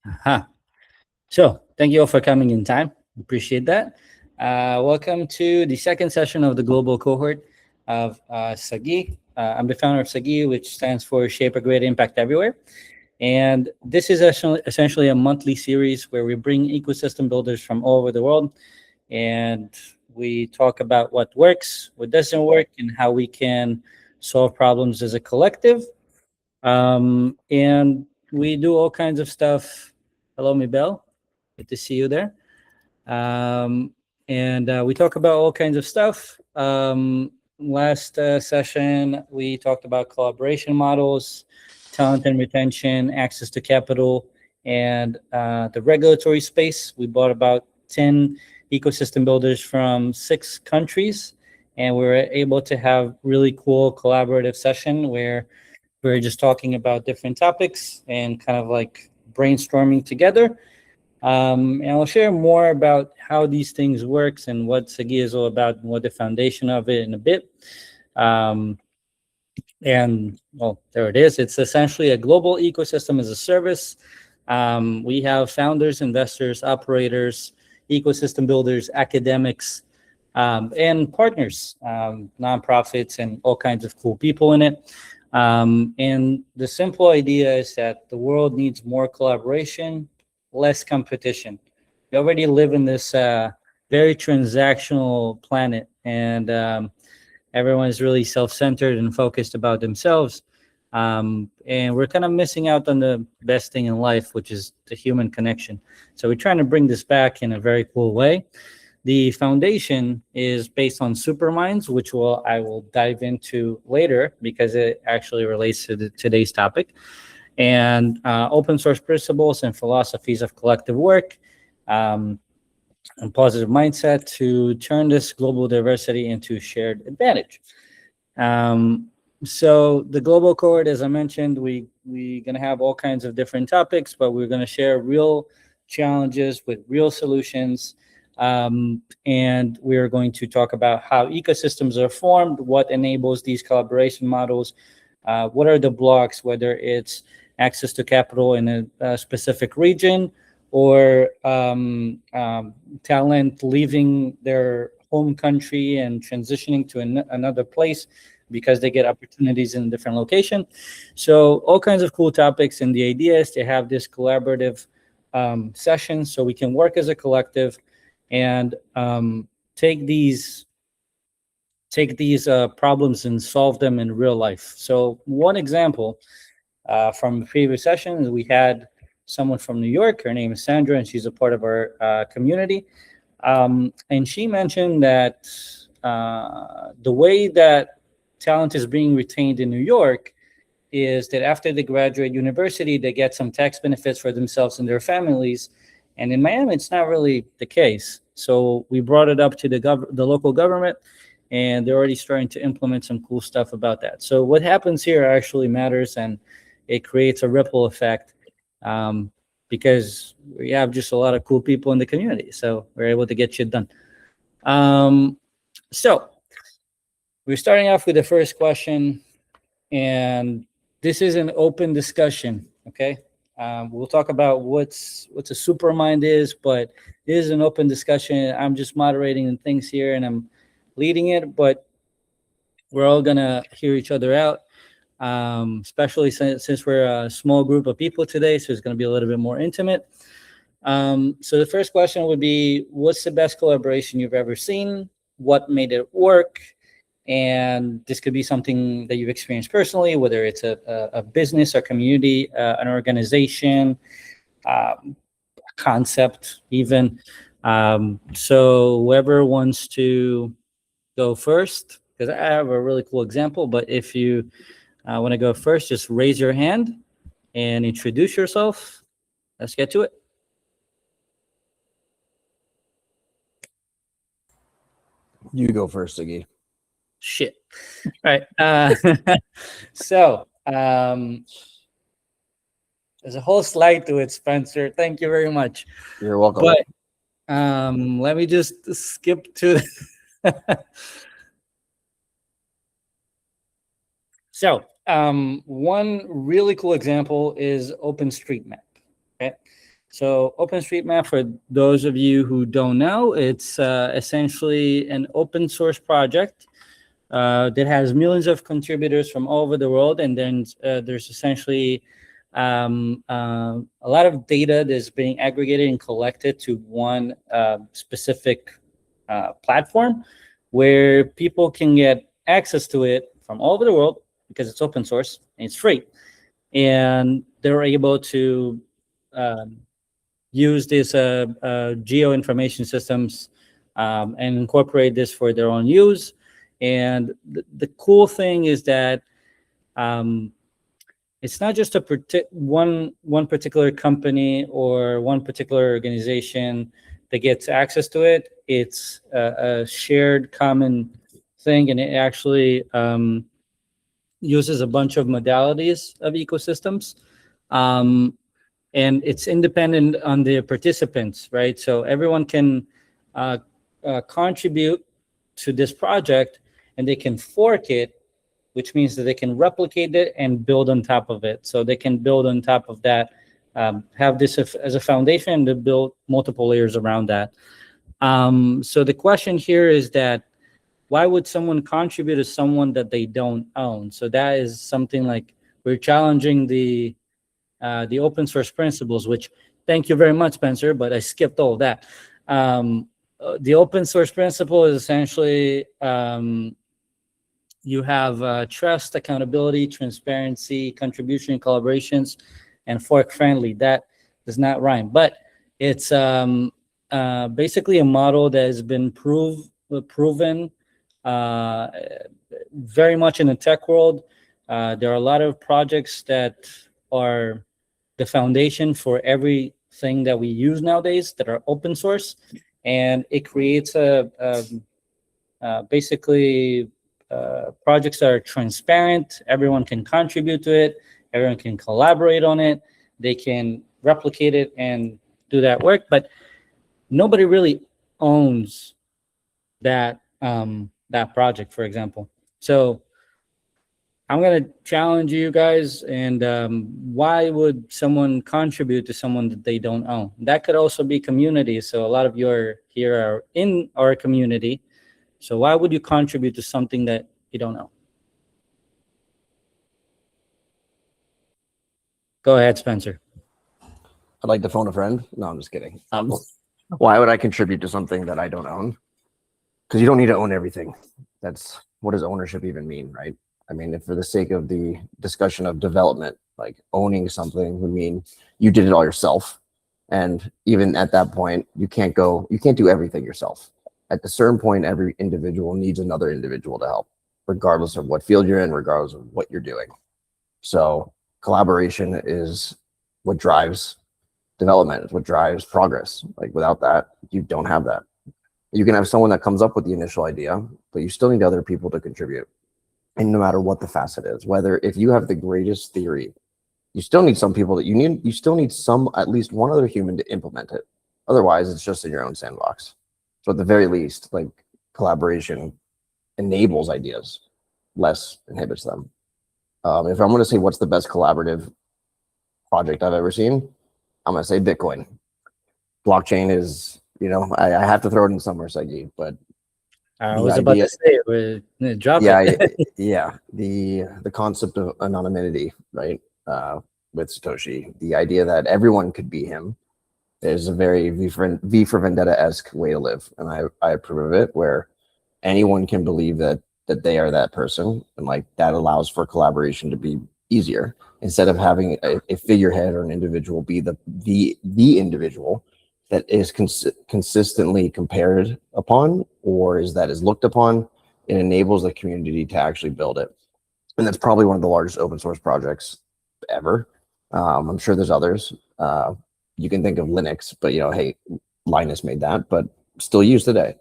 Aha. So thank you all for coming in time. Appreciate that. Welcome to the second session of the Global Cohort of SAGIE. I'm the founder of SAGIE, which stands for Shape a Great Impact Everywhere. And this is essentially a monthly series where we bring ecosystem builders from all over the world, and we talk about what works, what doesn't work, and how we can solve problems as a collective. And we do all kinds of stuff. Hello, Mibel. Good to see you there. Um, and we talk about all kinds of stuff. Last session, we talked about collaboration models, talent and retention, access to capital, and the regulatory space. We brought about 10 ecosystem builders from 6 countries, and we were able to have really cool collaborative session where we were just talking about different topics and kind of like brainstorming together. And I'll share more about how these things works and what SAGIE is all about and what the foundation of it in a bit. Um, and well, there it is. It's essentially a global ecosystem as a service. We have founders, investors, operators, ecosystem builders, academics, and partners, nonprofits, and all kinds of cool people in it. And the simple idea is that the world needs more collaboration, less competition. We already live in this very transactional planet, and everyone's really self-centered and focused about themselves. And we're kind of missing out on the best thing in life, which is the human connection. So we're trying to bring this back in a very cool way. The foundation is based on Superminds, which I will dive into later because it actually relates to today's topic, and open source principles and philosophies of collective work, and positive mindset to turn this global diversity into shared advantage. So the global cohort, as I mentioned, we're going to have all kinds of different topics, but we're going to share real challenges with real solutions. And we're going to talk about how ecosystems are formed, what enables these collaboration models, what are the blocks, whether it's access to capital in a specific region or talent leaving their home country and transitioning to another place because they get opportunities in a different location. So all kinds of cool topics. And the idea is to have this collaborative session so we can work as a collective and take these problems and solve them in real life. So one example from the previous session, we had someone from New York. Her name is Sandra, and she's a part of our community. And she mentioned that the way that talent is being retained in New York is that after they graduate university, they get some tax benefits for themselves and their families. And in Miami, it's not really the case. So we brought it up to the local government, and they're already starting to implement some cool stuff about that. So what happens here actually matters, and it creates a ripple effect because we have just a lot of cool people in the community. So we're able to get shit done. So we're starting off with the first question, and this is an open discussion, okay? We'll talk about what's a supermind is, but it is an open discussion. I'm just moderating things here, and I'm leading it, but we're all gonna hear each other out, especially since we're a small group of people today, so it's gonna be a little bit more intimate. So the first question would be, what's the best collaboration you've ever seen? What made it work? And this could be something that you've experienced personally, whether it's a business, a community, an organization, concept even. So whoever wants to go first, because I have a really cool example, but if you want to go first, just raise your hand and introduce yourself. Let's get to it. You go first, Iggy. Shit. All right. So there's a whole slide to it, Spencer. Thank you very much. You're welcome. But let me just skip to So one really cool example is OpenStreetMap. Okay. So OpenStreetMap, for those of you who don't know, it's essentially an open source project that has millions of contributors from all over the world. And then there's essentially a lot of data that's being aggregated and collected to one specific platform where people can get access to it from all over the world because it's open source and it's free. And they're able to use these geo information systems and incorporate this for their own use. And the cool thing is that it's not just one particular company or one particular organization that gets access to it. It's a shared common thing, and it actually uses a bunch of modalities of ecosystems. And it's independent on the participants, right? So everyone can contribute to this project, and they can fork it, which means that they can replicate it and build on top of it. So they can build on top of that, have this as a foundation, and to build multiple layers around that. So the question here is that why would someone contribute to someone that they don't own? So that is something like we're challenging the open source principles, which thank you very much, Spencer, but I skipped all that. The open source principle is essentially you have trust, accountability, transparency, contribution, collaborations, and fork friendly. That does not rhyme, but it's basically a model that has been proven very much in the tech world. There are a lot of projects that are the foundation for everything that we use nowadays that are open source, and it creates basically projects that are transparent. Everyone can contribute to it. Everyone can collaborate on it. They can replicate it and do that work, but nobody really owns that that project, for example. So I'm going to challenge you guys, and why would someone contribute to someone that they don't own? That could also be community. So a lot of you here are in our community. So why would you contribute to something that you don't own? Go ahead, Spencer. I'd like to phone a friend. No, I'm just kidding. Why would I contribute to something that I don't own? Because you don't need to own everything. What does ownership even mean, right? I mean, if for the sake of the discussion of development, like owning something would mean you did it all yourself. And even at that point, you can't do everything yourself. At a certain point, every individual needs another individual to help, regardless of what field you're in, regardless of what you're doing. So collaboration is what drives development, is what drives progress. Like without that, you don't have that. You can have someone that comes up with the initial idea, but you still need other people to contribute. And no matter what the facet is, whether if you have the greatest theory, you still need some people you still need at least one other human to implement it. Otherwise, it's just in your own sandbox. So at the very least, like collaboration enables ideas, less inhibits them. If I'm going to say what's the best collaborative project I've ever seen, I'm going to say Bitcoin. Blockchain is, I have to throw it in somewhere, SAGIE, but I was about to say, drop it. Yeah. The concept of anonymity, right? With Satoshi, the idea that everyone could be him is a very V for Vendetta-esque way to live, and I approve of it. Where anyone can believe that they are that person, and like that allows for collaboration to be easier instead of having a figurehead or an individual be the individual that is consistently compared upon, or is looked upon. It enables the community to actually build it, and that's probably one of the largest open source projects ever. I'm sure there's others. You can think of Linux, but hey, Linus made that, but still used today.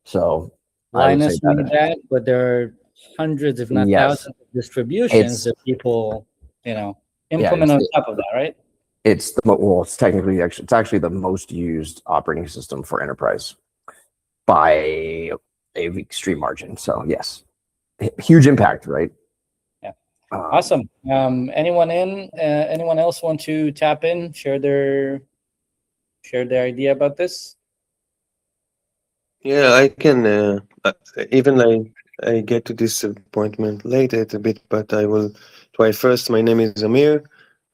So Linus made that, but there are hundreds, if not thousands, of distributions that people, implement on top of that, right? It's actually the most used operating system for enterprise by a extreme margin. So yes, huge impact, right? Yeah, awesome. Anyone else want to tap in, share their share the idea about this? Yeah, I can. Even I get to this appointment late a bit, but I will try first. My name is Amir.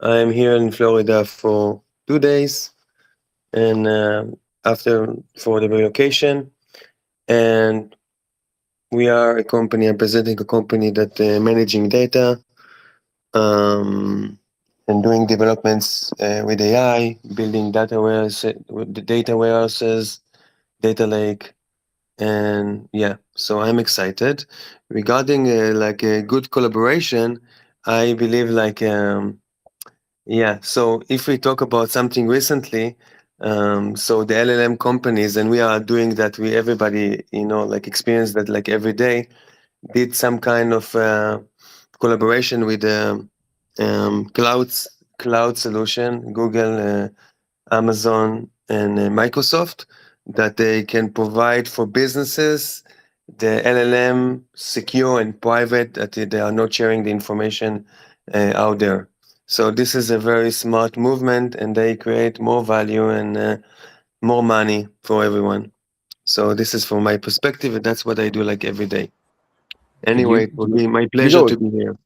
I'm here in Florida for 2 days, and after for the relocation, and we are a company. I'm presenting a company that managing data, and doing developments with AI, building data warehouses, with the data warehouses, data lake. And yeah, so I'm excited regarding like a good collaboration. I believe like yeah, so if we talk about something recently, so the LLM companies, and we are doing that, we everybody, like experience that like every day, did some kind of collaboration with cloud solution, Google, Amazon, and Microsoft, that they can provide for businesses the LLM secure and private, that they are not sharing the information out there. So this is a very smart movement, and they create more value and more money for everyone. So this is from my perspective, and that's what I do like every day. Could you Anyway, it would be my could you pleasure go to be here.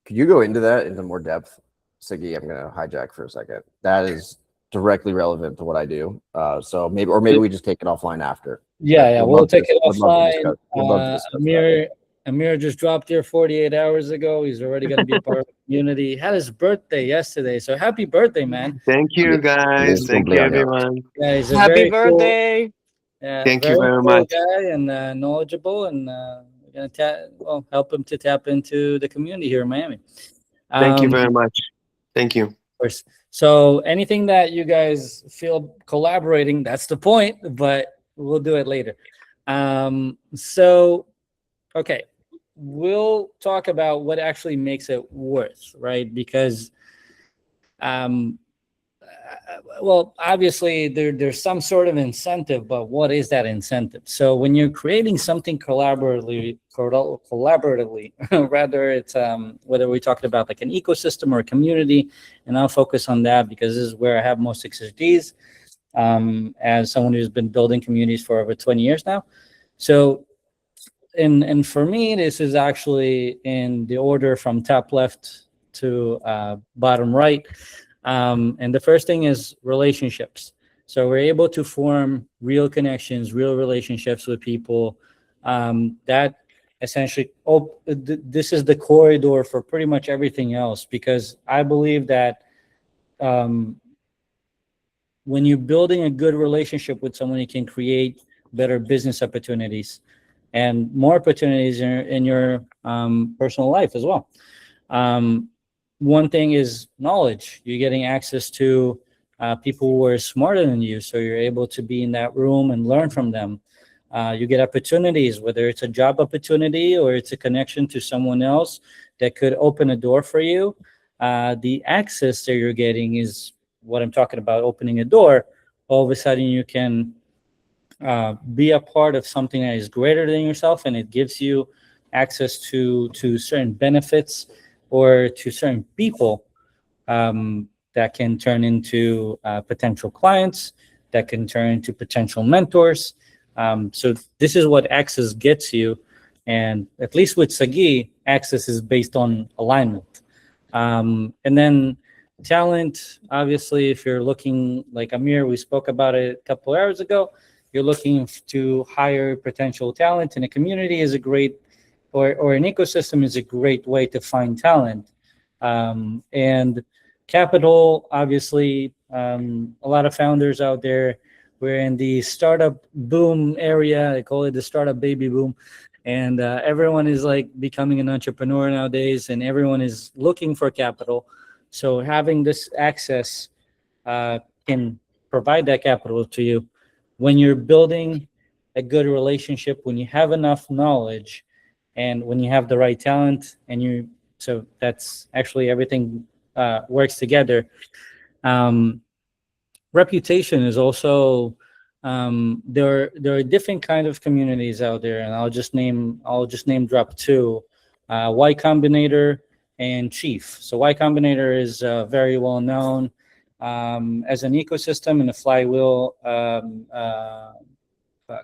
could you go into that into more depth, SAGIE? I'm gonna hijack for a second. That is directly relevant to what I do. So maybe we just take it offline after. Yeah, Would we'll love to take it would love to offline. discuss would love to discuss that. Amir just dropped here 48 hours ago. He's already going to be a part of the community. He had his birthday yesterday, so happy birthday, man! Thank you, guys. Feliz Thank you, cumpleaños. everyone. Yeah, he's a Happy very cool, birthday! Thank you very very cool much. guy and knowledgeable, and we're gonna help him to tap into the community here in Miami. Thank you Um, very much. Thank you. course. So anything that you guys feel collaborating, that's the point, but we'll do it later. So, okay, we'll talk about what actually makes it worth, right? Because, well, obviously there's some sort of incentive, but what is that incentive? So when you're creating something collaboratively, rather it's whether we're talking about like an ecosystem or a community, and I'll focus on that because this is where I have most expertise as someone who's been building communities for over 20 years now. So and for me, this is actually in the order from top left to bottom right. And the first thing is relationships. So we're able to form real connections, real relationships with people. That essentially, this is the corridor for pretty much everything else, because I believe that when you're building a good relationship with someone, you can create better business opportunities and more opportunities in your personal life as well. One thing is knowledge. You're getting access to people who are smarter than you, so you're able to be in that room and learn from them. You get opportunities, whether it's a job opportunity or it's a connection to someone else that could open a door for you. The access that you're getting is what I'm talking about, opening a door. All of a sudden, you can be a part of something that is greater than yourself, and it gives you access to certain benefits or to certain people that can turn into potential clients, that can turn into potential mentors. So this is what access gets you. And at least with SAGIE, access is based on alignment. And then talent, obviously, if you're looking like Amir, we spoke about it a couple hours ago, you're looking to hire potential talent, and a community is a great, or an ecosystem is a great way to find talent. And capital, obviously, a lot of founders out there, we're in the startup boom area. I call it the startup baby boom. And everyone is like becoming an entrepreneur nowadays, and everyone is looking for capital. So having this access can provide that capital to you. When you're building a good relationship, when you have enough knowledge, and when you have the right talent, so that's actually everything works together. Reputation is also there are different kind of communities out there, and I'll just name drop two: Y Combinator and Chief. So Y Combinator is very well known. as an ecosystem and a flywheel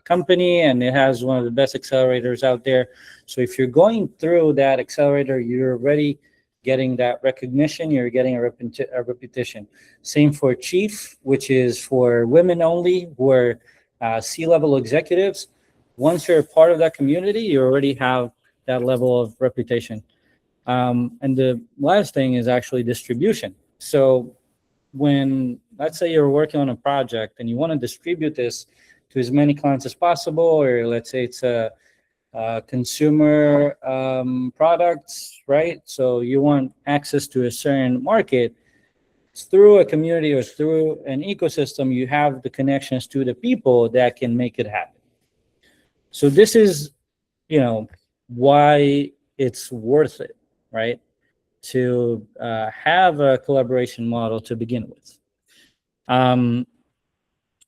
company, and it has one of the best accelerators out there. So if you're going through that accelerator, you're already getting that recognition, you're getting a repetition. Same for Chief, which is for women only, who are C-level executives. Once you're a part of that community, you already have that level of reputation. And the last thing is actually distribution. So when, let's say you're working on a project and you want to distribute this to as many clients as possible, or let's say it's a consumer products, right? So you want access to a certain market. It's through a community or through an ecosystem, you have the connections to the people that can make it happen. So this is, why it's worth it, right? To have a collaboration model to begin with. And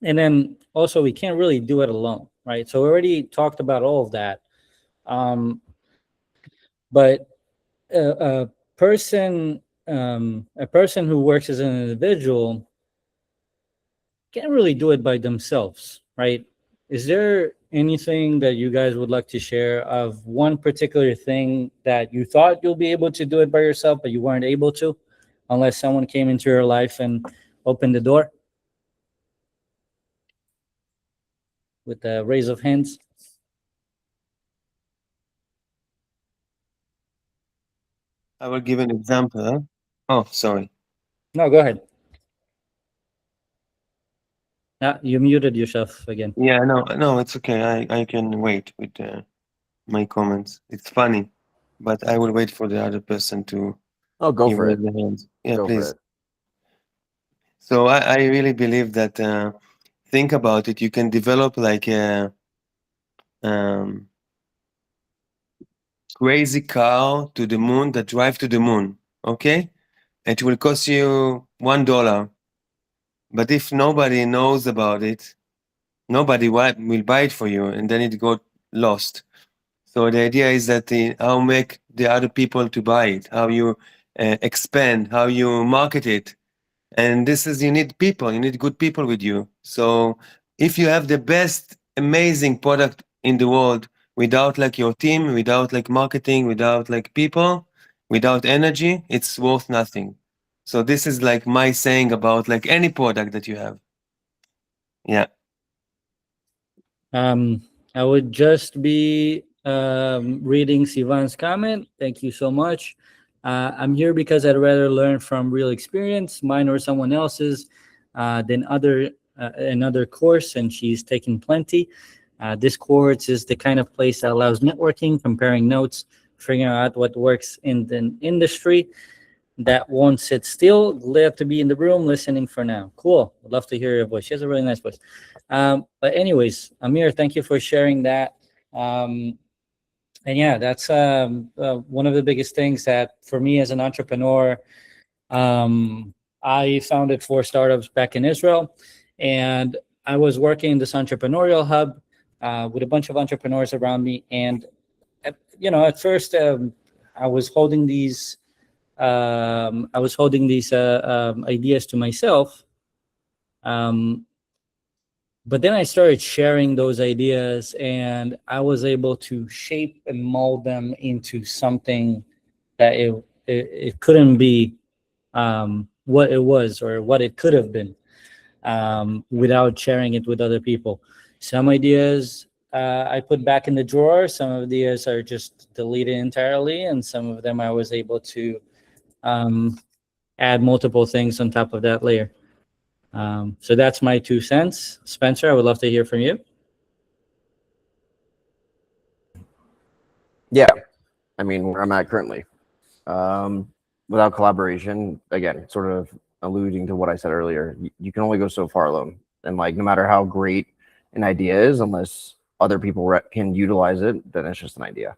then also, we can't really do it alone, right? So we already talked about all of that. But a person who works as an individual can't really do it by themselves, right? Is there anything that you guys would like to share of one particular thing that you thought you'll be able to do it by yourself, but you weren't able to, unless someone came into your life and opened the door? With a raise of hands. I will give an example. Oh, sorry. No, go ahead. You muted yourself again. Yeah, no, it's okay. I can wait with my comments. It's funny, but I will wait for the other person to Go for raise it. the hands. Yeah, Go please. for it. So I really believe that think about it. You can develop like a crazy car to the moon that drive to the moon. Okay, it will cost you $1, but if nobody knows about it, nobody will buy it for you, and then it got lost. So the idea is that how make the other people to buy it, how you expand, how you market it. And this is, you need people, you need good people with you. So if you have the best, amazing product in the world without like your team, without like marketing, without like people, without energy, it's worth nothing. So this is like my saying about like any product that you have. Yeah. I would just be reading Sivan's comment. Thank you so much. I'm here because I'd rather learn from real experience, mine or someone else's, than another course, and she's taken plenty. This cohort is the kind of place that allows networking, comparing notes, figuring out what works in the industry. That won't sit still. Glad to be in the room listening for now. Cool. I'd love to hear your voice. She has a really nice voice. But anyways, Amir, thank you for sharing that. And yeah, that's one of the biggest things that for me as an entrepreneur, I founded 4 startups back in Israel, and I was working in this entrepreneurial hub with a bunch of entrepreneurs around me. And, at first I was holding these ideas to myself. But then I started sharing those ideas, and I was able to shape and mold them into something that it couldn't be what it was or what it could have been without sharing it with other people. Some ideas I put back in the drawer. Some ideas are just deleted entirely, and some of them I was able to add multiple things on top of that layer. So that's my 2 cents. Spencer, I would love to hear from you. Yeah, I mean, where I'm at currently, without collaboration, again, sort of alluding to what I said earlier, you can only go so far alone. And like, no matter how great an idea is, unless other people can utilize it, then it's just an idea.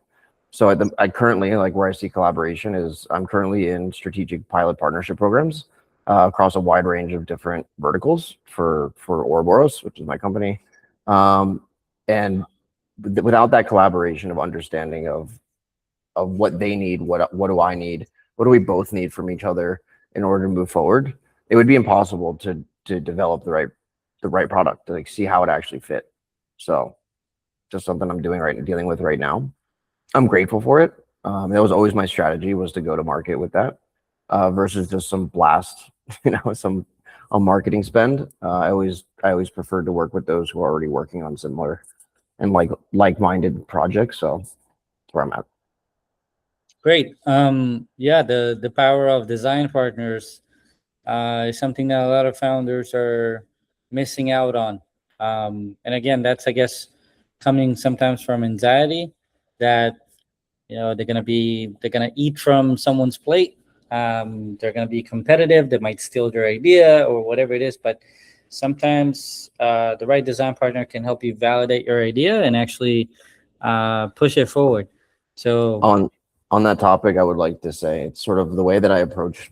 So I currently, like, where I see collaboration is I'm currently in strategic pilot partnership programs across a wide range of different verticals for Ouroboros, which is my company. And without that collaboration of understanding of what they need, what do I need, what do we both need from each other in order to move forward, it would be impossible to develop the right product to like see how it actually fit. So just something I'm dealing with right now. I'm grateful for it. That was always my strategy, was to go to market with that versus just some blast, some marketing spend. I always preferred to work with those who are already working on similar and like-minded projects. So that's where I'm at. Great. Yeah, the power of design partners is something that a lot of founders are missing out on. And again, that's, I guess, coming sometimes from anxiety that they're gonna eat from someone's plate. They're gonna be competitive. They might steal their idea or whatever it is. But sometimes the right design partner can help you validate your idea and actually push it forward. So on that topic, I would like to say it's sort of the way that I approach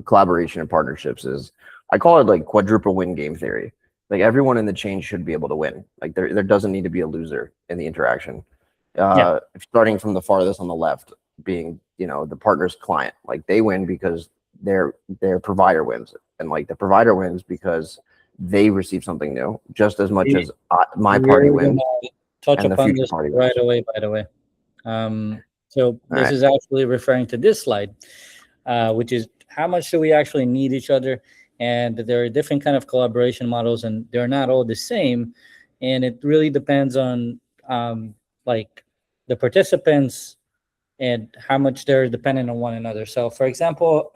collaboration and partnerships is I call it like quadruple win game theory. Like everyone in the chain should be able to win. Like there doesn't need to be a loser in the interaction. Starting from the farthest on the left being, the partner's client, like they win because their provider wins, and like the provider wins because they receive something new just as much as my party wins. Touch upon this right away, by the way. So this is actually referring to this slide, which is how much do we actually need each other? And there are different kind of collaboration models, and they're not all the same. And it really depends on like the participants and how much they're dependent on one another. So, for example,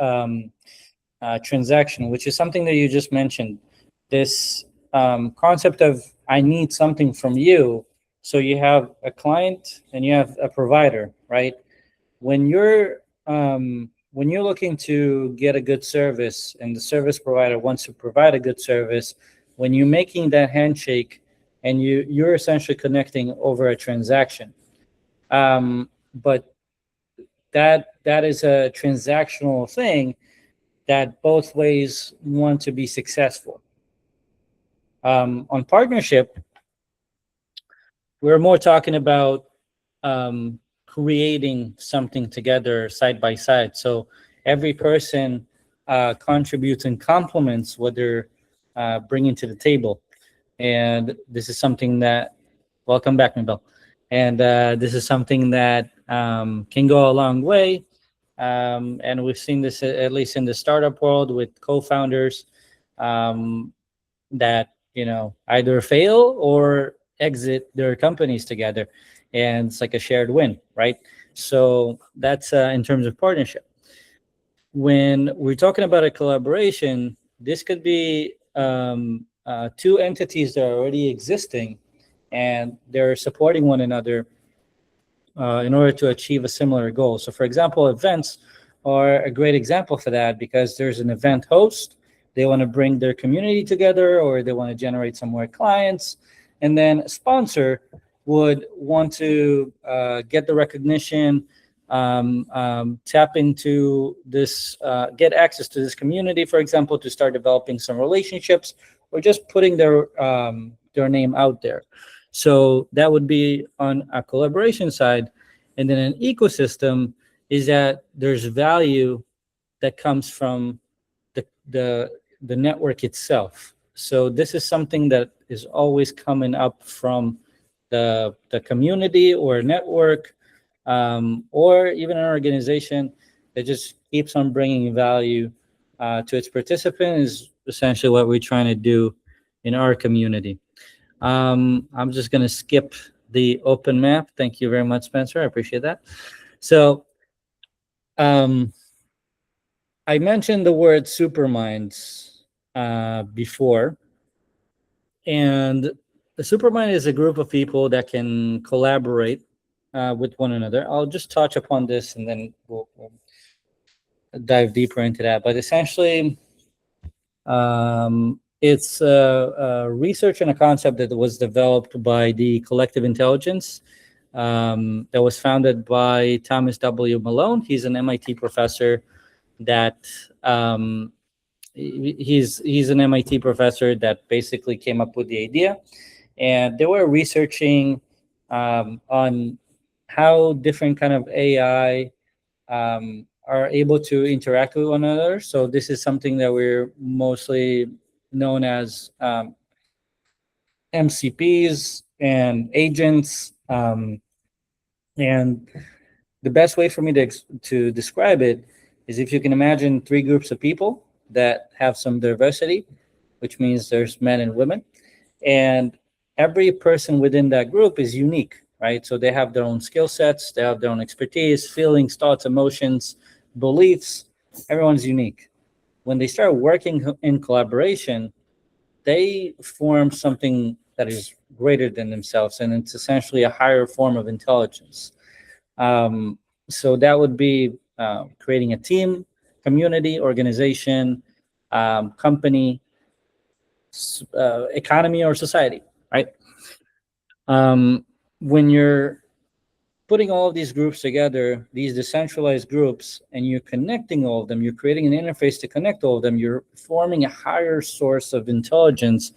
transaction, which is something that you just mentioned, this concept of I need something from you. So you have a client and you have a provider, right? When you're looking to get a good service and the service provider wants to provide a good service, when you're making that handshake and you're essentially connecting over a transaction, but that is a transactional thing that both ways want to be successful. On partnership, we're more talking about creating something together side by side. So every person contributes and complements what they're bringing to the table. And this is something that, welcome back, Mabel. And this is something that can go a long way. And we've seen this at least in the startup world with co-founders that either fail or exit their companies together, and it's like a shared win, right? So that's in terms of partnership. When we're talking about a collaboration, this could be two entities that are already existing and they're supporting one another in order to achieve a similar goal. So for example, events are a great example for that, because there's an event host, they want to bring their community together or they want to generate some more clients, and then a sponsor would want to get the recognition, tap into this, get access to this community, for example, to start developing some relationships or just putting their name out there. So that would be on a collaboration side. And then an ecosystem is that there's value that comes from the network itself. So this is something that is always coming up from the community or network, or even an organization that just keeps on bringing value to its participant, is essentially what we're trying to do in our community. I'm just going to skip the open map. Thank you very much, Spencer. I appreciate that. So I mentioned the word Superminds before. And the Supermind is a group of people that can collaborate with one another. I'll just touch upon this and then we'll dive deeper into that. But essentially, it's research and a concept that was developed by the Collective Intelligence that was founded by Thomas W. Malone. He's an MIT professor that he's an MIT professor that basically came up with the idea. And they were researching on how different kind of AI are able to interact with one another. So this is something that we're mostly known as MCPs and agents. And the best way for me to describe it is if you can imagine three groups of people that have some diversity, which means there's men and women, and every person within that group is unique, right? So they have their own skill sets, they have their own expertise, feelings, thoughts, emotions, beliefs. Everyone's unique. When they start working in collaboration, they form something that is greater than themselves, and it's essentially a higher form of intelligence. So that would be creating a team, community, organization, company, economy, or society, right? When you're putting all of these groups together, these decentralized groups, and you're connecting all of them, you're creating an interface to connect all of them, you're forming a higher source of intelligence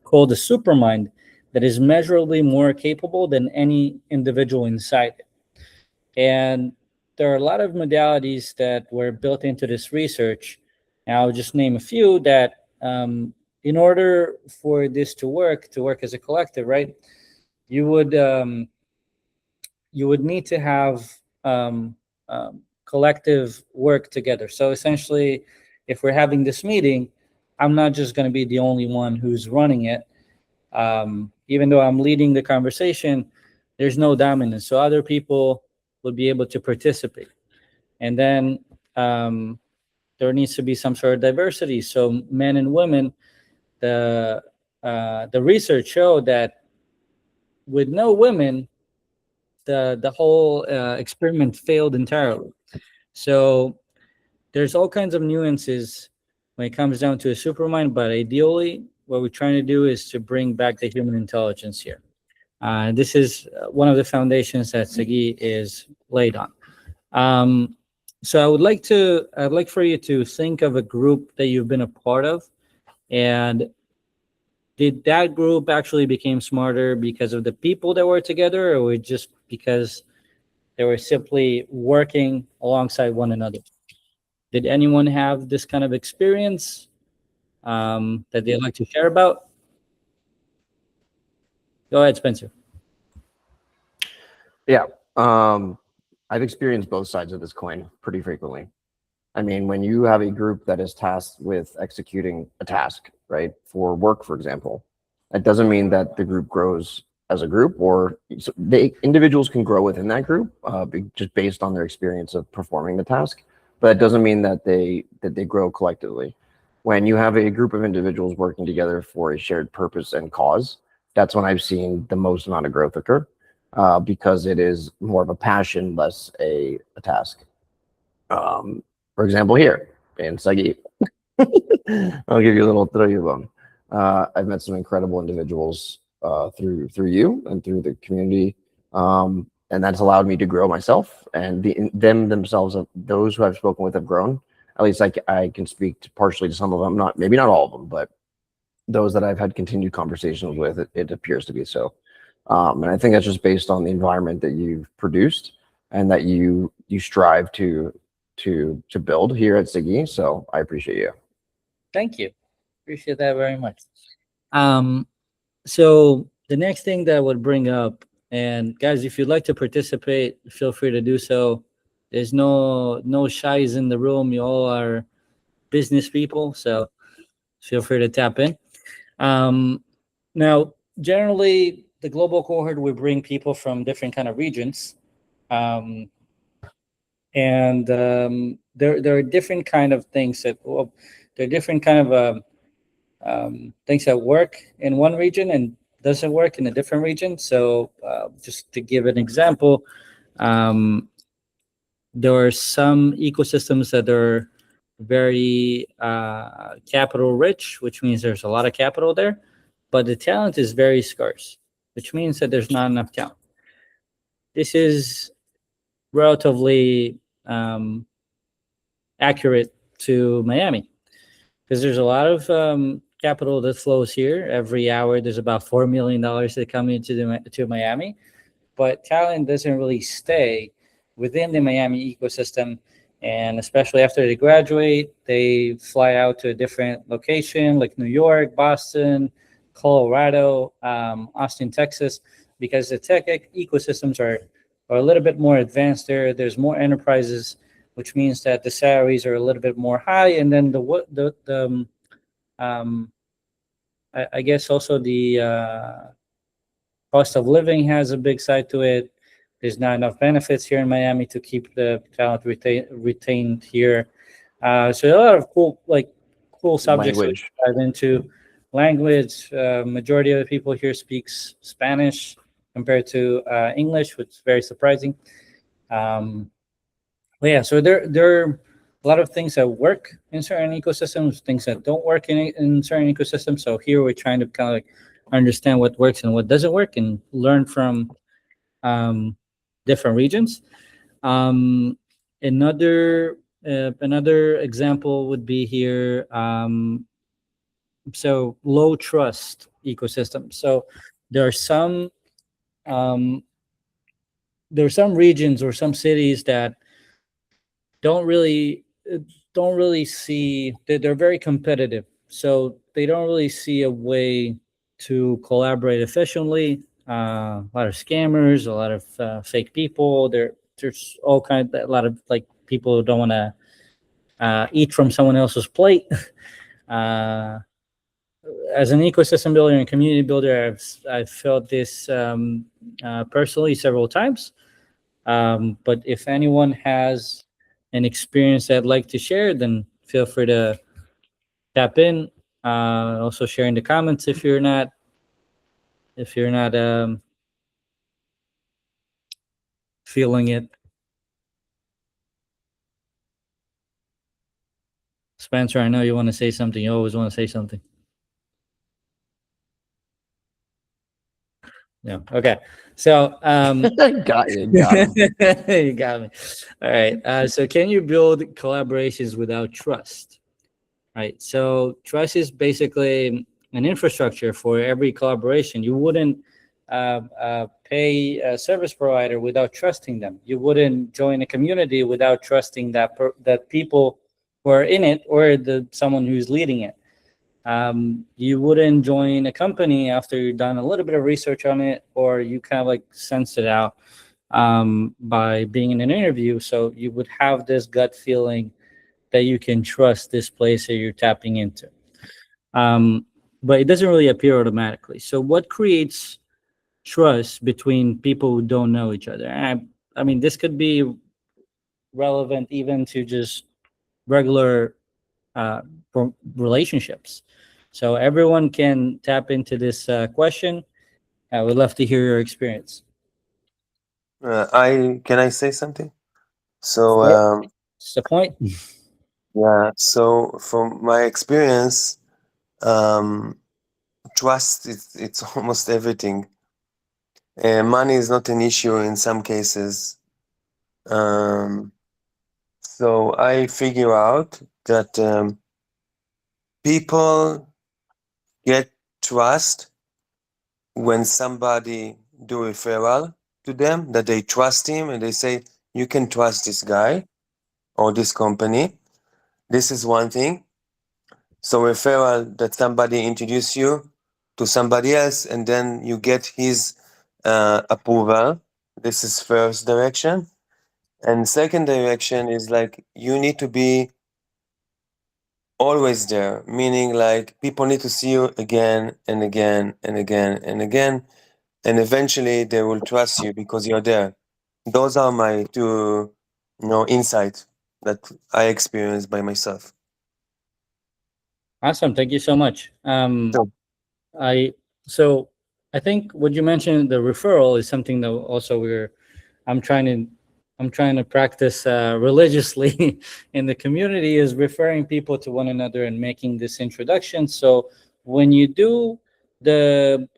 called the supermind that is measurably more capable than any individual inside it. And there are a lot of modalities that were built into this research. And I'll just name a few that in order for this to work as a collective, right, you would need to have collective work together. So essentially, if we're having this meeting, I'm not just going to be the only one who's running it. Even though I'm leading the conversation, there's no dominance. So other people would be able to participate. And then there needs to be some sort of diversity. So men and women, the research showed that with no women, the whole experiment failed entirely. So there's all kinds of nuances when it comes down to a supermind, but ideally what we're trying to do is to bring back the human intelligence here. This is one of the foundations that SAGIE is laid on. So I'd like for you to think of a group that you've been a part of, and did that group actually become smarter because of the people that were together, or just because they were simply working alongside one another? Did anyone have this kind of experience that they'd like to share about? Go ahead, Spencer. Yeah. I've experienced both sides of this coin pretty frequently. I mean, when you have a group that is tasked with executing a task, right, for work, for example, that doesn't mean that the group grows as a group, or individuals can grow within that group just based on their experience of performing the task. But it doesn't mean that they grow collectively. When you have a group of individuals working together for a shared purpose and cause, that's when I've seen the most amount of growth occur, because it is more of a passion, less a task. For example, here in SAGIE, I'll give you a little throw you a bone. I've met some incredible individuals through you and through the community, and that's allowed me to grow myself. And themselves, those who I've spoken with have grown. At least I can speak partially to some of them, maybe not all of them, but those that I've had continued conversations with, it appears to be so. And I think that's just based on the environment that you've produced and that you strive to build here at SAGIE. So I appreciate you. Thank you. Appreciate that very much. So the next thing that I would bring up, and guys, if you'd like to participate, feel free to do so. There's no shies in the room. You all are business people, so feel free to tap in. Now, generally, the global cohort will bring people from different kind of regions. And there are different kind of things that, there are different kind of things that work in one region and doesn't work in a different region. So just to give an example, there are some ecosystems that are very capital rich, which means there's a lot of capital there, but the talent is very scarce, which means that there's not enough talent. This is relatively accurate to Miami, because there's a lot of capital that flows here. Every hour, there's about $4 million that come into Miami, but talent doesn't really stay within the Miami ecosystem, And especially after they graduate, they fly out to a different location like New York, Boston, Colorado, Austin, Texas, because the tech ecosystems are a little bit more advanced there. There's more enterprises, which means that the salaries are a little bit more high. And then I guess also the cost of living has a big side to it. There's not enough benefits here in Miami to keep the talent retained here. So a lot of cool subjects we Language. dive into. Language. Majority of the people here speaks Spanish compared to English, which is very surprising. But yeah, so there are a lot of things that work in certain ecosystems, things that don't work in certain ecosystems. So here we're trying to kind of like understand what works and what doesn't work, and learn from different regions. Um, another example would be here. So low trust ecosystem. So there are some um, there are some regions or some cities that don't really don't really see that they're very competitive. So they don't really see a way to collaborate efficiently. A lot of scammers, a lot of fake people. There's all kind a lot of like people who don't want to eat from someone else's plate. uh, as an ecosystem builder and community builder, I've felt this personally several times. But if anyone has an experience they'd like to share, then feel free to tap in. Also share in the comments if you're not feeling it. Spencer, I know you want to say something. You always want to say something. No. Okay. So got you. Got him. you got me. All right. So can you build collaborations without trust? Right. So trust is basically an infrastructure for every collaboration. You wouldn't pay a service provider without trusting them. You wouldn't join a community without trusting that people who are in it or someone who's leading it. You wouldn't join a company after you've done a little bit of research on it, or you kind of like sense it out by being in an interview. So you would have this gut feeling that you can trust this place that you're tapping into. But it doesn't really appear automatically. So what creates trust between people who don't know each other? I mean, this could be relevant even to just regular relationships. So everyone can tap into this question. I would love to hear your experience. I say something? So Yep. What's the point? yeah. So from my experience, um, trust it's almost everything. Money is not an issue in some cases. So I figure out that people get trust when somebody do referral to them, that they trust him and they say, you can trust this guy or this company. This is one thing. So referral, that somebody introduce you to somebody else and then you get his approval. This is first direction. And second direction is like you need to be always there, meaning like people need to see you again and again and again and again, and eventually they will trust you because you're there. Those are my two, insights that I experienced by myself. Awesome. Thank you so much. So, I so I think what you mentioned, the referral, is something that also I'm trying to practice religiously in the community, is referring people to one another and making this introduction. So when you do the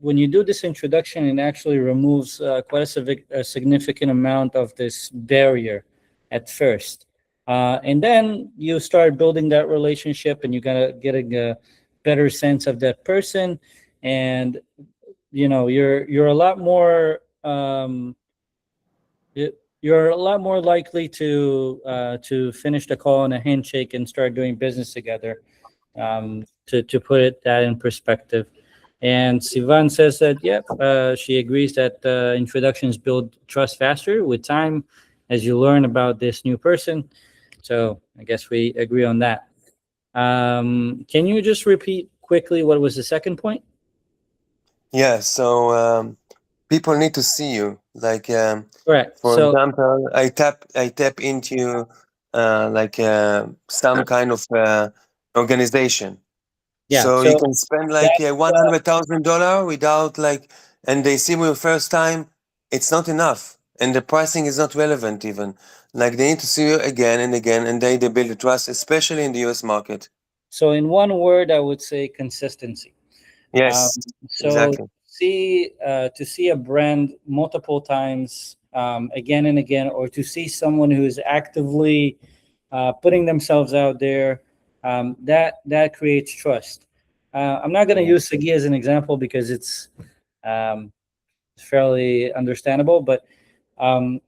when you do this introduction, it actually removes quite a significant amount of this barrier at first. And then you start building that relationship, and you gotta getting a better sense of that person, and you're a lot more you're a lot more likely to finish the call in a handshake and start doing business together. To put that in perspective. And Sivan says that, yep, she agrees that introductions build trust faster with time as you learn about this new person. So I guess we agree on that. Can you just repeat quickly what was the second point? Yeah, so people need to see you. Like Correct. for So example, I tap into some kind of organization. yeah, So you so can spend like that's $100,000 without like, and they see me the first time. It's not enough, and the pricing is not relevant even. Like they need to see you again and again, and they build the trust, especially in the US market. so in one word, I would say consistency. Um, Yes, so exactly. to see a brand multiple times, again and again, or to see someone who is actively putting themselves out there, that creates trust. I'm not going to use SAGIE as an example because it's fairly understandable, but um,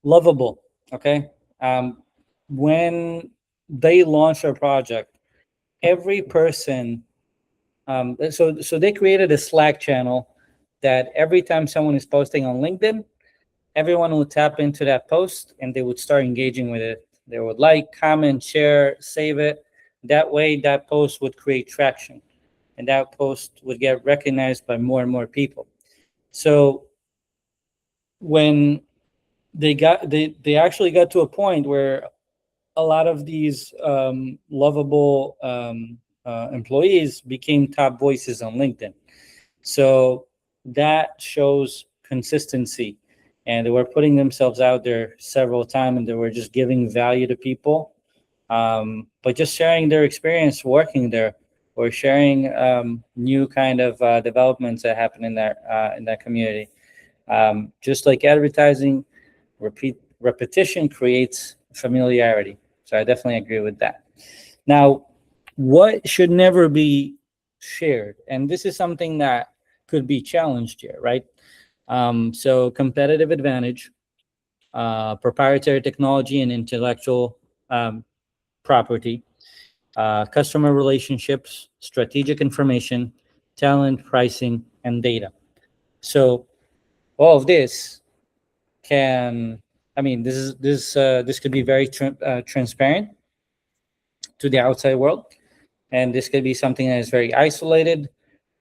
lovable. Okay, when they launch a project, every person. So they created a Slack channel that every time someone is posting on LinkedIn, everyone would tap into that post and they would start engaging with it. They would like, comment, share, save it. That way, that post would create traction, and that post would get recognized by more and more people. So when they actually got to a point where a lot of these lovable employees became top voices on LinkedIn. So that shows consistency. And they were putting themselves out there several times and they were just giving value to people, but just sharing their experience working there or sharing new kind of developments that happen in that community. Just like advertising, repetition creates familiarity. So I definitely agree with that. Now, what should never be shared, and this is something that could be challenged here, right? So competitive advantage, proprietary technology and intellectual property, customer relationships, strategic information, talent, pricing, and data. So all of this can, I mean, this could be very transparent to the outside world, and this could be something that is very isolated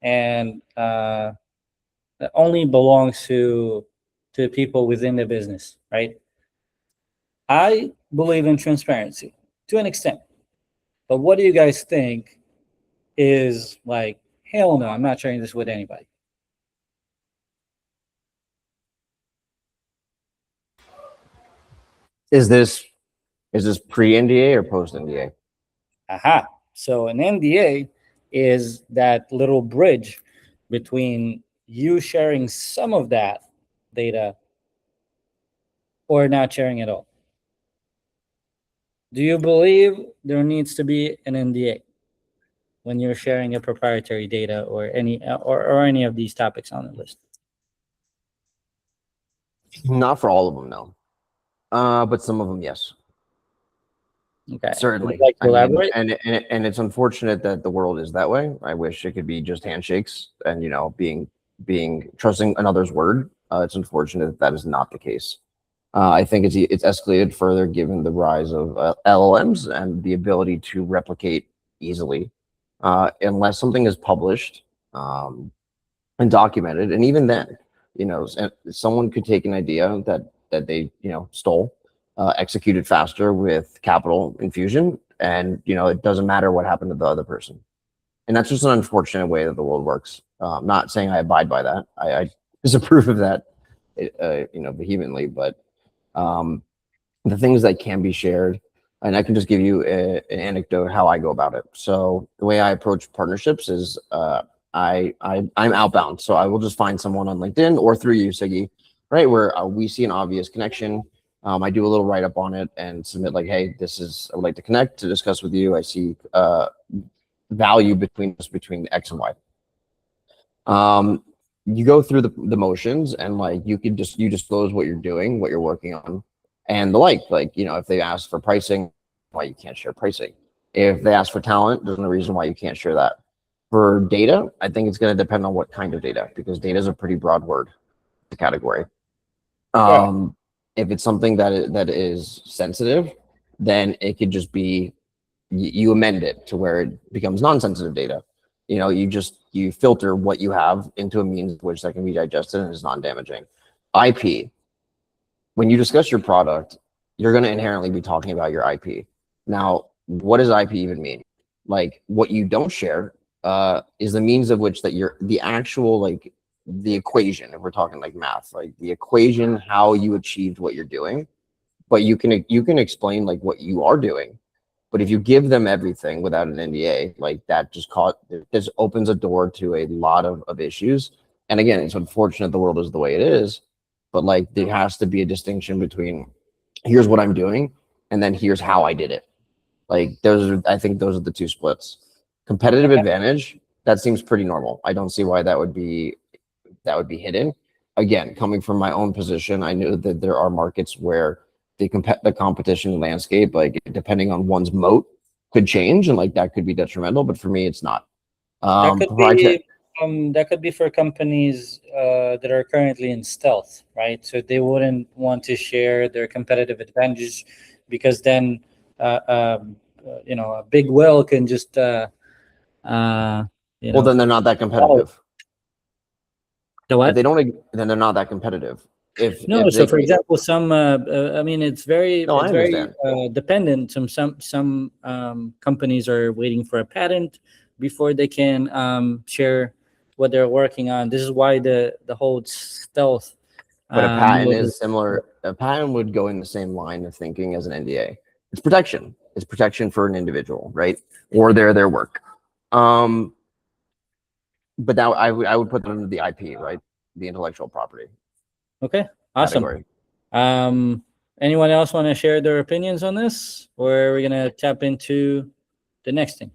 and that only belongs to people within the business, right? I believe in transparency to an extent, but what do you guys think is like? Hell no, I'm not sharing this with anybody. Is this pre-NDA or post-NDA? Aha. So an NDA is that little bridge between you sharing some of that data or not sharing at all. Do you believe there needs to be an NDA when you're sharing a proprietary data or any of these topics on the list? Not for all of them, no. But some of them, yes. Okay. Certainly. Would you like to I mean, elaborate? and it's unfortunate that the world is that way. I wish it could be just handshakes and being trusting another's word. It's unfortunate that that is not the case. I think it's escalated further given the rise of LLMs and the ability to replicate easily, unless something is published and documented. And even then, someone could take an idea that they stole, execute it faster with capital infusion, and it doesn't matter what happened to the other person. And that's just an unfortunate way that the world works. I'm not saying I abide by that. I disapprove of that, vehemently. But the things that can be shared, and I can just give you an anecdote how I go about it. So the way I approach partnerships is I'm outbound, so I will just find someone on LinkedIn or through you, SAGIE, right, where we see an obvious connection. I do a little write up on it and submit like, hey, I would like to connect to discuss with you. I see value between X and Y. you go through the motions, and like you disclose what you're doing, what you're working on, and the like, you know, if they ask for pricing, why you can't share pricing. If they ask for talent, there's no reason why you can't share that. For data, I think it's going to depend on what kind of data, because data is a pretty broad word, the category. Right. If it's something that is sensitive, then it could just be, you amend it to where it becomes non-sensitive data. You know, you filter what you have into a means which that can be digested and is non-damaging. IP, when you discuss your product, you're going to inherently be talking about your IP. Now, what does IP even mean? Like, what you don't share is the means of which that the actual, like, the equation, if we're talking like math, like the equation, how you achieved what you're doing, but you can explain like what you are doing. But if you give them everything without an NDA, like that just opens a door to a lot of issues. And again, it's unfortunate the world is the way it is, but like there has to be a distinction between here's what I'm doing and then here's how I did it. Like I think those are the two splits. Competitive advantage, that seems pretty normal. I don't see why that would be hidden. Again, coming from my own position, I know that there are markets where the competition landscape, like depending on one's moat, could change, and like that could be detrimental. But for me, it's not. That could be for companies that are currently in stealth, right? So they wouldn't want to share their competitive advantage, because then you know, a big whale can just you know. Well, then they're not that competitive. The what? If they don't, then they're not that competitive. So for example, some I mean, it's very dependent. Some companies are waiting for a patent before they can share what they're working on. This is why the whole stealth. But a patent is similar. A patent would go in the same line of thinking as an NDA. It's protection. It's protection for an individual, right? Or their work. But now I would put them under the IP, right? The intellectual property. Okay, awesome. Category. Anyone else want to share their opinions on this, or are we gonna tap into the next thing?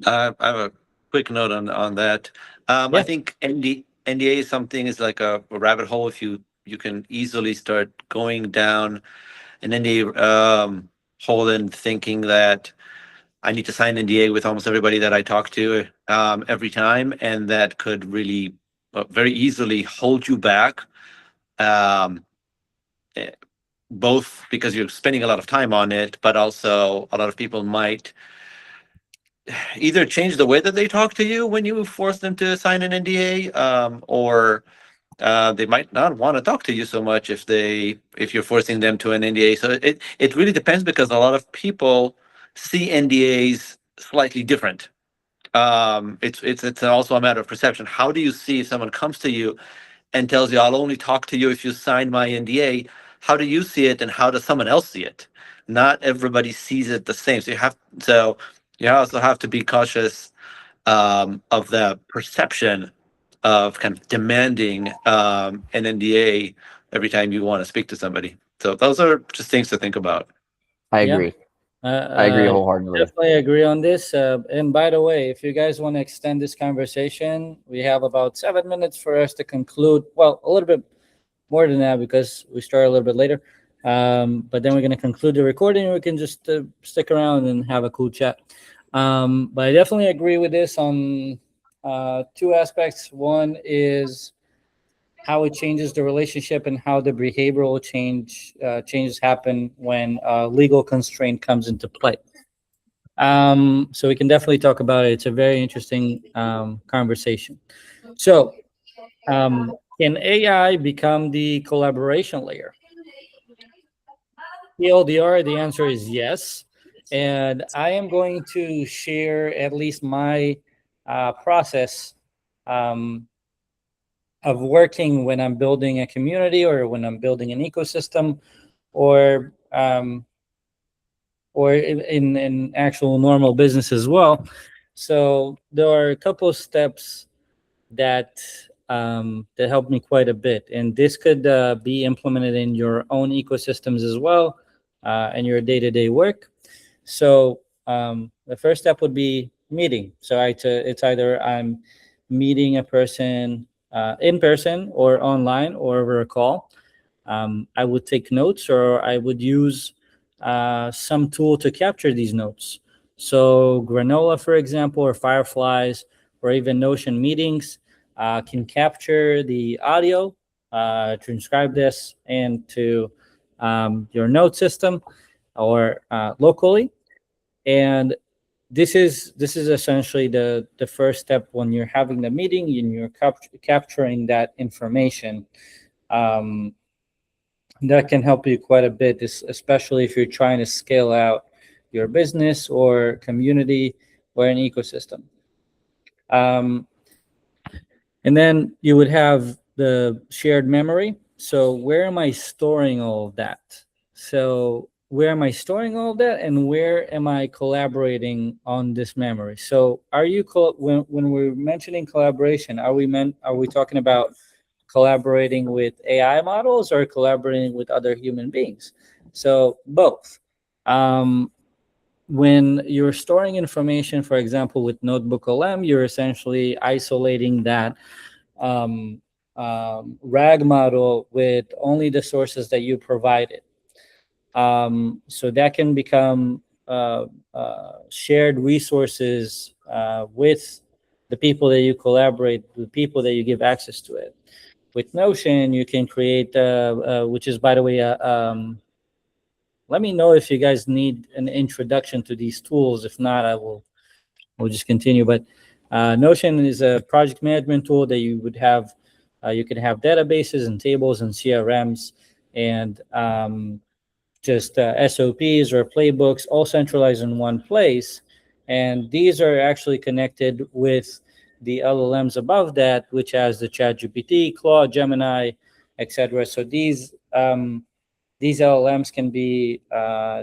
I have a quick note on that. I think NDA is something, is like a rabbit hole. If you can easily start going down an NDA hole and thinking that I need to sign NDA with almost everybody that I talk to every time, and that could really very easily hold you back, both because you're spending a lot of time on it, but also a lot of people might either change the way that they talk to you when you force them to sign an NDA, or they might not want to talk to you so much if you're forcing them to an NDA. So it really depends, because a lot of people see NDAs slightly different. It's also a matter of perception. How do you see if someone comes to you and tells you, I'll only talk to you if you sign my NDA? How do you see it, and how does someone else see it? Not everybody sees it the same. So you also have to be cautious of the perception of kind of demanding an NDA every time you want to speak to somebody. So those are just things to think about. I agree. I agree wholeheartedly. Definitely agree on this. And by the way, if you guys want to extend this conversation, we have about 7 minutes for us to conclude. Well, a little bit more than that, because we start a little bit later. But then we're going to conclude the recording, and we can just stick around and have a cool chat. But I definitely agree with this on two aspects. One is how it changes the relationship, and how the behavioral changes happen when legal constraint comes into play. So we can definitely talk about it. It's a very interesting conversation. So can AI become the collaboration layer? TLDR, the answer is yes. And I am going to share at least my process of working when I'm building a community, or when I'm building an ecosystem, or in actual normal business as well. So there are a couple of steps that helped me quite a bit, and this could be implemented in your own ecosystems as well, and your day-to-day work. So the first step would be meeting. So it's either I'm meeting a person in person or online or over a call. I would take notes, or I would use some tool to capture these notes. So Granola, for example, or Fireflies, or even Notion meetings can capture the audio, transcribe this into your note system or locally. And this is essentially the first step when you're having the meeting and you're capturing that information. That can help you quite a bit, especially if you're trying to scale out your business or community or an ecosystem. And then you would have the shared memory. So where am I storing all of that? So where am I storing all of that, and where am I collaborating on this memory? So are you when we're mentioning collaboration, are we talking about collaborating with AI models or collaborating with other human beings? So both. When you're storing information, for example, with Notebook LM, you're essentially isolating that RAG model with only the sources that you provided. So that can become shared resources with the people that you collaborate, the people that you give access to it. With Notion, you can create, which is, by the way, let me know if you guys need an introduction to these tools. If not, we'll just continue. But Notion is a project management tool that you would have. You can have databases and tables and CRMs and just SOPs or playbooks all centralized in one place. And these are actually connected with the LLMs above that, which has the ChatGPT, Claude, Gemini, etc. So these LLMs can be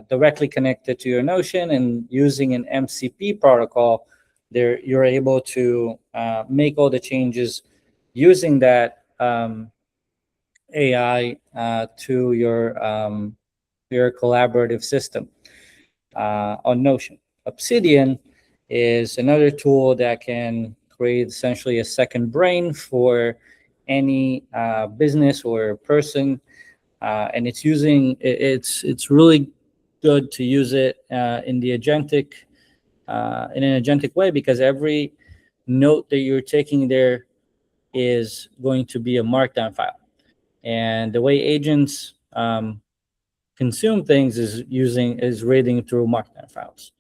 directly connected to your Notion, and using an MCP protocol, you're able to make all the changes using that AI to your collaborative system on Notion. Obsidian is another tool that can create essentially a second brain for any business or person, and it's really good to use it in an agentic way, because every note that you're taking there is going to be a markdown file, and the way agents consume things is reading through markdown files.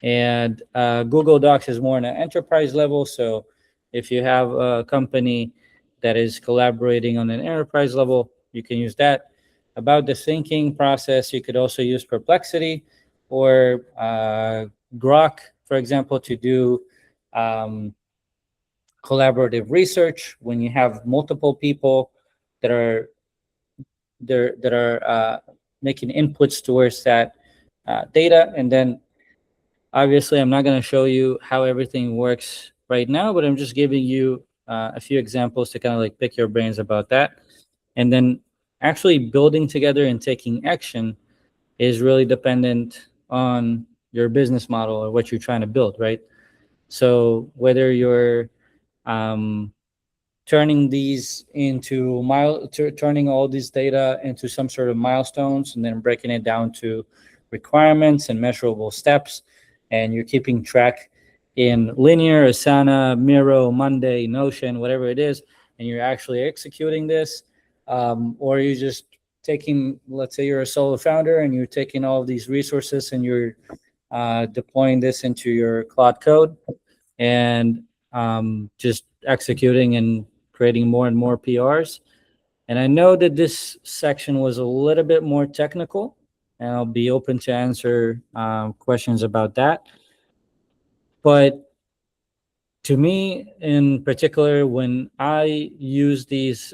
And Google Docs is more on an enterprise level. So if you have a company that is collaborating on an enterprise level, you can use that. About the thinking process, you could also use Perplexity or Grok, for example, to do collaborative research when you have multiple people that are making inputs towards that data. And then obviously I'm not going to show you how everything works right now, but I'm just giving you a few examples to kind of like pick your brains about that. And then actually building together and taking action is really dependent on your business model or what you're trying to build, right? So whether you're turning all these data into some sort of milestones and then breaking it down to requirements and measurable steps, and you're keeping track in Linear, Asana, Miro, Monday, Notion, whatever it is, and you're actually executing this, or you're just taking, let's say you're a solo founder and you're taking all of these resources and you're deploying this into your Cloud Code and just executing and creating more and more PRs. And I know that this section was a little bit more technical, and I'll be open to answer questions about that. But to me, in particular, when I use these,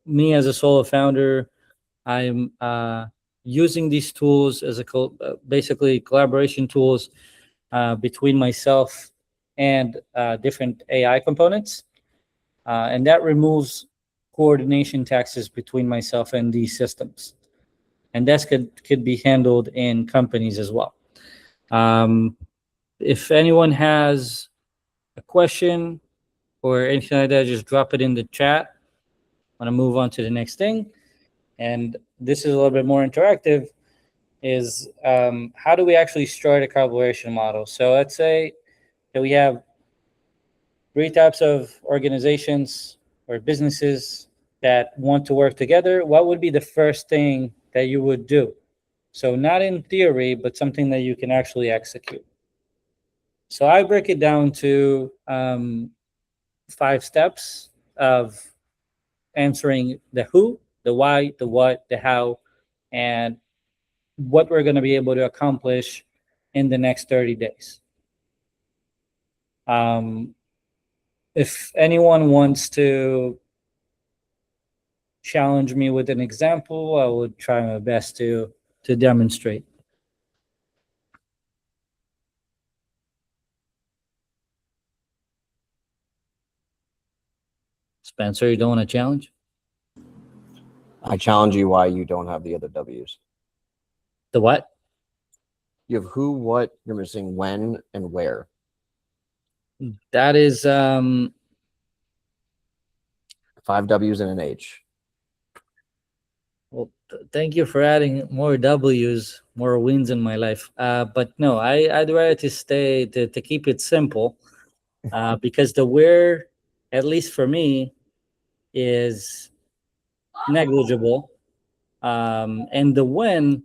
me as a solo founder, I'm using these tools as basically collaboration tools between myself and different AI components. And that removes coordination taxes between myself and these systems. And that could be handled in companies as well. If anyone has a question or anything like that, just drop it in the chat. I want to move on to the next thing. And this is a little bit more interactive, is how do we actually start a collaboration model? So let's say that we have 3 types of organizations or businesses that want to work together. What would be the first thing that you would do? So not in theory, but something that you can actually execute. So I break it down to 5 steps of answering the who, the why, the what, the how, and what we're going to be able to accomplish in the next 30 days. If anyone wants to challenge me with an example, I would try my best to demonstrate. Spencer, you don't want to challenge? I challenge you why you don't have the other W's. The what? You have who, what, you're missing when and where. That is 5 W's and an H. well, thank you for adding more W's, more wins in my life. But no, I'd rather to keep it simple, because the where, at least for me, is negligible, and the when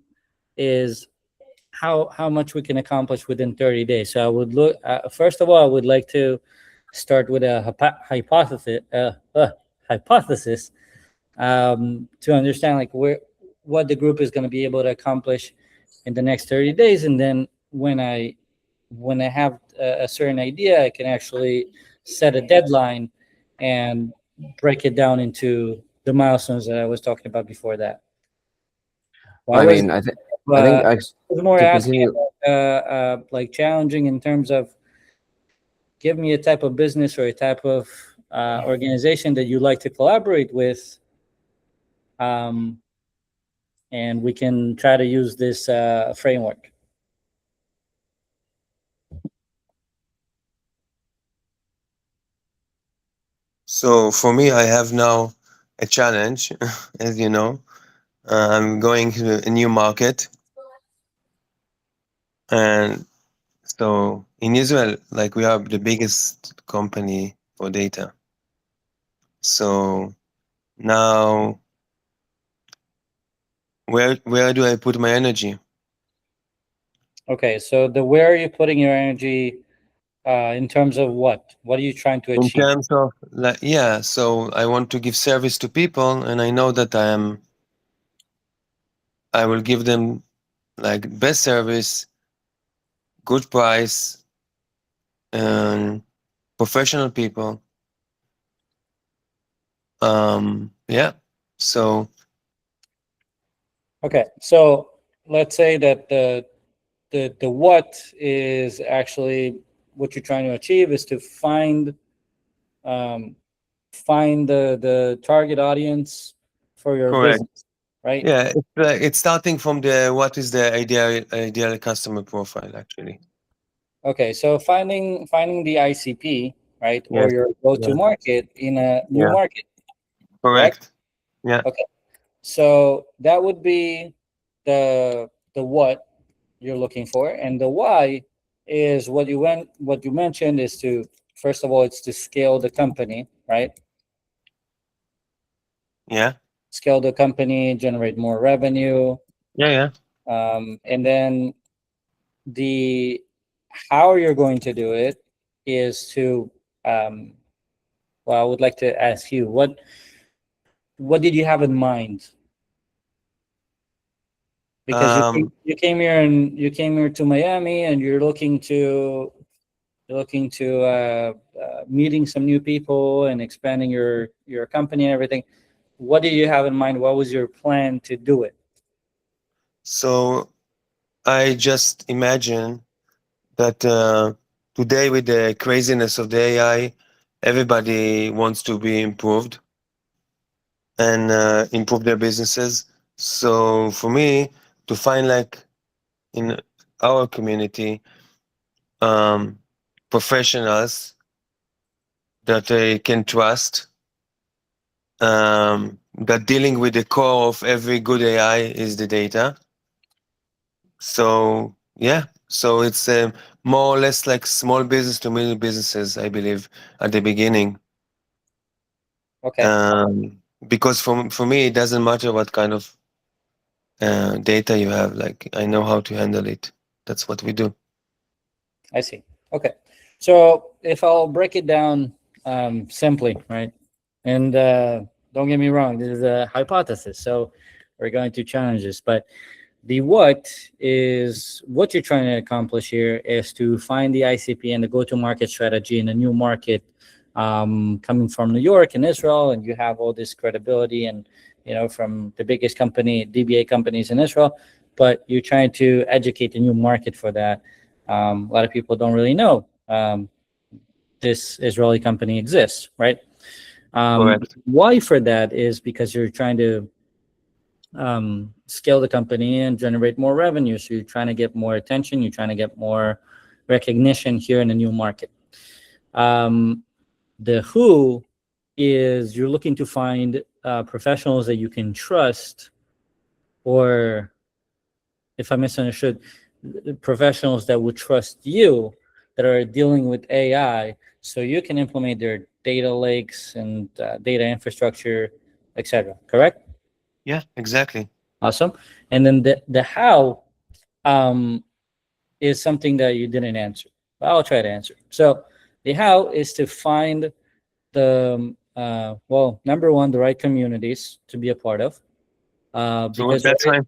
is how much we can accomplish within 30 days. So I would look. First of all, I would like to start with a hypothesis to understand like what the group is going to be able to accomplish in the next 30 days, and then when I have a certain idea, I can actually set a deadline and break it down into the milestones that I was talking about before that. I think I think I was more to asking continue, like challenging in terms of give me a type of business or a type of organization that you like to collaborate with, and we can try to use this framework. So for me, I have now a challenge, as you know. I'm going to a new market, and so in Israel, like we are the biggest company for data. So now, where do I put my energy? Okay, so where are you putting your energy in terms of what? What are you trying to In achieve? terms of like, yeah, so I want to give service to people, and I know that I will give them like best service, good price, and professional people. Yeah. So Okay, so let's say that the what is actually what you're trying to achieve is to find the target audience for your correct. business, right? Yeah, it's starting from the what is the ideal customer profile actually. Okay, so finding the ICP, right, or Yes. your go-to Yeah. market in a new Yeah. market. Correct. Yeah. Okay, so that would be the what you're looking for, and the why is what you mentioned is to, first of all, it's to scale the company, right? Yeah. Scale the company, generate more revenue, Yeah. Yeah. and then the how you're going to do it is to well, I would like to ask you what did you have in mind? Because you came here to Miami, and you're looking to meeting some new people and expanding your company and everything. What did you have in mind? What was your plan to do it? So I just imagine that today with the craziness of the AI, everybody wants to be improved and improve their businesses. So for me to find like in our community professionals that they can trust, that dealing with the core of every good AI is the data. So yeah, so it's more or less like small business to medium businesses, I believe, at the beginning. Okay. Because for me, it doesn't matter what kind of data you have. Like I know how to handle it. That's what we do. I see. Okay. So if I'll break it down simply, right? And don't get me wrong, this is a hypothesis. So we're going to challenge this. But the what is what you're trying to accomplish here is to find the ICP and the go-to-market strategy in a new market coming from New York and Israel. And you have all this credibility and, from the biggest DBA companies in Israel. But you're trying to educate the new market for that. A lot of people don't really know this Israeli company exists, right? Correct. Why for that is because you're trying to scale the company and generate more revenue. So you're trying to get more attention. You're trying to get more recognition here in the new market. The who is you're looking to find professionals that you can trust, or if I misunderstood, professionals that would trust you that are dealing with AI, so you can implement their data lakes and data infrastructure, etc. Correct? Yeah, exactly. Awesome. And then the how is something that you didn't answer. I'll try to answer. So the how is to find the number one, the right communities to be a part of. So Because that's why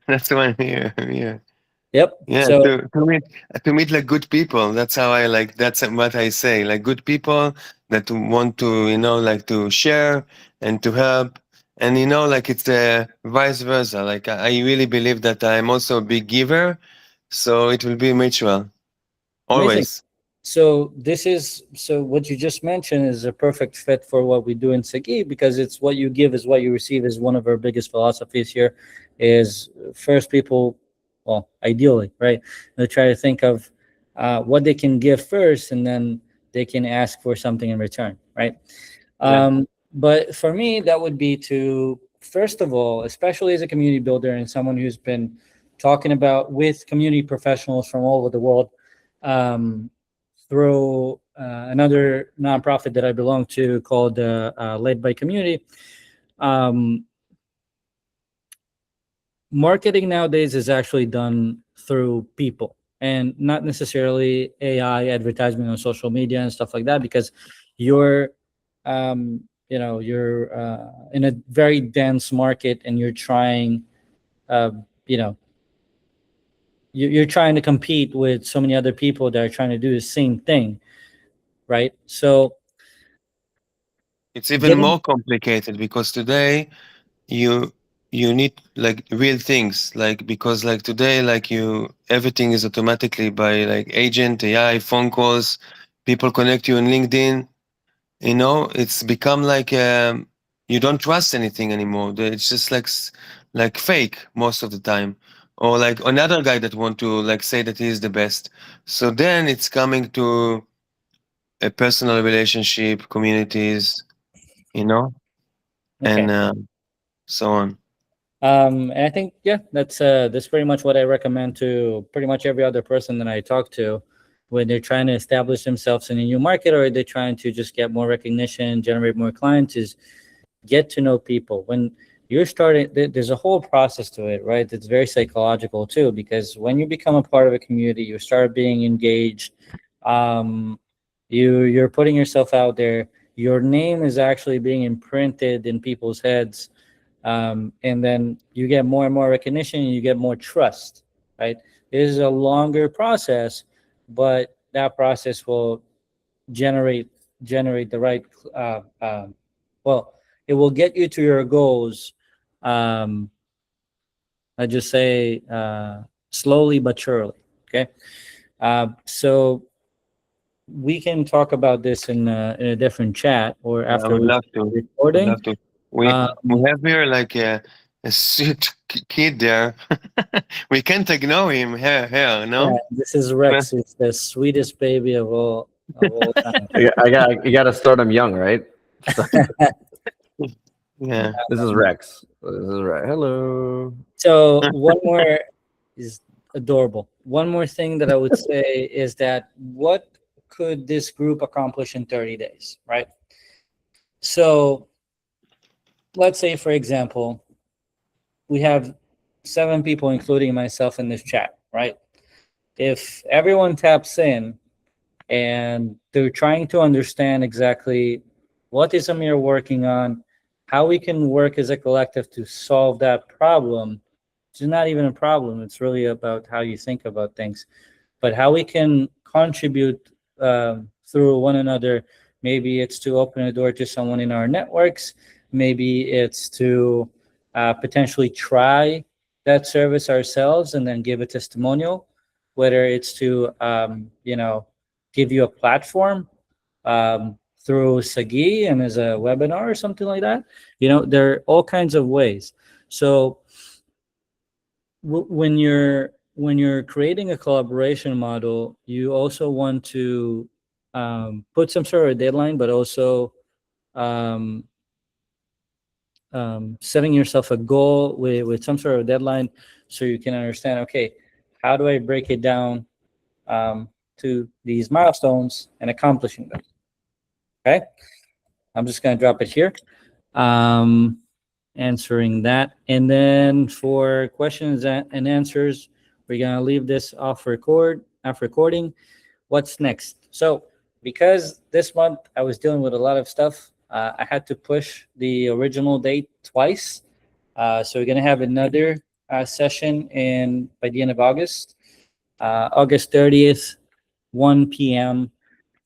that's why I'm here. Yeah. Yep. Yeah, So to meet like good people. That's how I like. That's what I say. Like good people that want to, like to share and to help, and like it's the vice versa. Like I really believe that I'm also a big giver, so it will be mutual amazing. always. So what you just mentioned is a perfect fit for what we do in SAGIE, because it's what you give is what you receive is one of our biggest philosophies here. Is first people, well, ideally, right? They try to think of what they can give first, and then they can ask for something in return, right? Yeah. But for me, that would be to first of all, especially as a community builder and someone who's been talking about with community professionals from all over the world. Through another nonprofit that I belong to called Led by Community. Marketing nowadays is actually done through people and not necessarily AI advertisement on social media and stuff like that, because you're you're in a very dense market and you're trying you know you're trying to compete with so many other people that are trying to do the same thing, right? So It's even getting more complicated because today you you need like real things, like because like today like everything is automatically by like agent AI phone calls, people connect you on LinkedIn. It's become like you don't trust anything anymore. It's just like like fake most of the time, or like another guy that want to like say that he is the best. So then it's coming to a personal relationship, communities, you know okay. and so on. And I think, yeah, that's pretty much what I recommend to pretty much every other person that I talk to when they're trying to establish themselves in a new market, or they're trying to just get more recognition, generate more clients, is get to know people. When you're starting, there's a whole process to it, right? It's very psychological too, because when you become a part of a community, you start being engaged. Um, you're putting yourself out there. Your name is actually being imprinted in people's heads, and then you get more and more recognition and you get more trust, right? It is a longer process, but that process will generate the right well, it will get you to your goals. I just say slowly but surely. Okay. So we can talk about this in a different chat or I after would we love to. Would recording. love to. We um, have here like a sweet kid there. We can't ignore him. Here, Yeah, no? this is Rex. He's the sweetest baby of all time. You got to start them young, right? Yeah. This is Rex. This is Rex. Hello. So one more is adorable. One more thing that I would say is that what could this group accomplish in 30 days, right? So let's say, for example, we have 7 people, including myself, in this chat, right? If everyone taps in and they're trying to understand exactly what is Amir working on, how we can work as a collective to solve that problem. It's not even a problem. It's really about how you think about things, but how we can contribute through one another. Maybe it's to open a door to someone in our networks. Maybe it's to potentially try that service ourselves and then give a testimonial. Whether it's to give you a platform through SAGIE and as a webinar or something like that. There are all kinds of ways. So when you're creating a collaboration model, you also want to put some sort of deadline, but also setting yourself a goal with some sort of deadline, so you can understand, okay, how do I break it down to these milestones and accomplishing them? Okay, I'm just going to drop it here, answering that. And then for questions and answers, we're going to leave this off recording. What's next? So because this month I was dealing with a lot of stuff, I had to push the original date twice. So we're going to have another session by the end of August, August 30th, 1 p.m.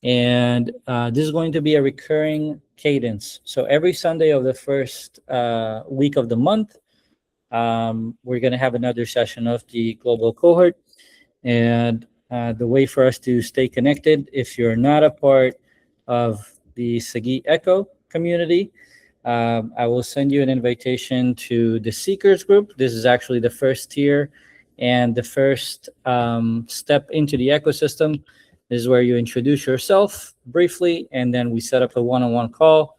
And this is going to be a recurring cadence. So every Sunday of the first week of the month, we're going to have another session of the Global Cohort. And the way for us to stay connected, if you're not a part of the SAGIE Echo community, I will send you an invitation to the Seekers group. This is actually the first tier and the first step into the ecosystem. This is where you introduce yourself briefly, and then we set up a one-on-one call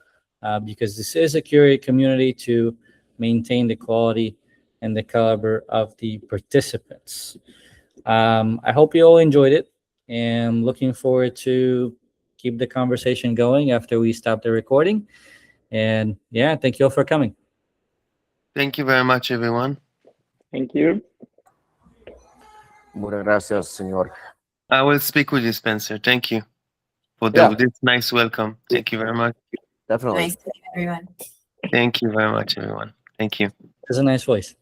because this is a curated community to maintain the quality and the caliber of the participants. I hope you all enjoyed it, and looking forward to keep the conversation going after we stop the recording. And yeah, thank you all for coming. Thank you very much, everyone. Thank you. Muchas gracias, señor. I will speak with you, Spencer. Thank you for Yeah. this nice welcome. Thank you very much. Definitely. Nice to meet everyone. Thank you very much, everyone. Thank you. It's a nice voice.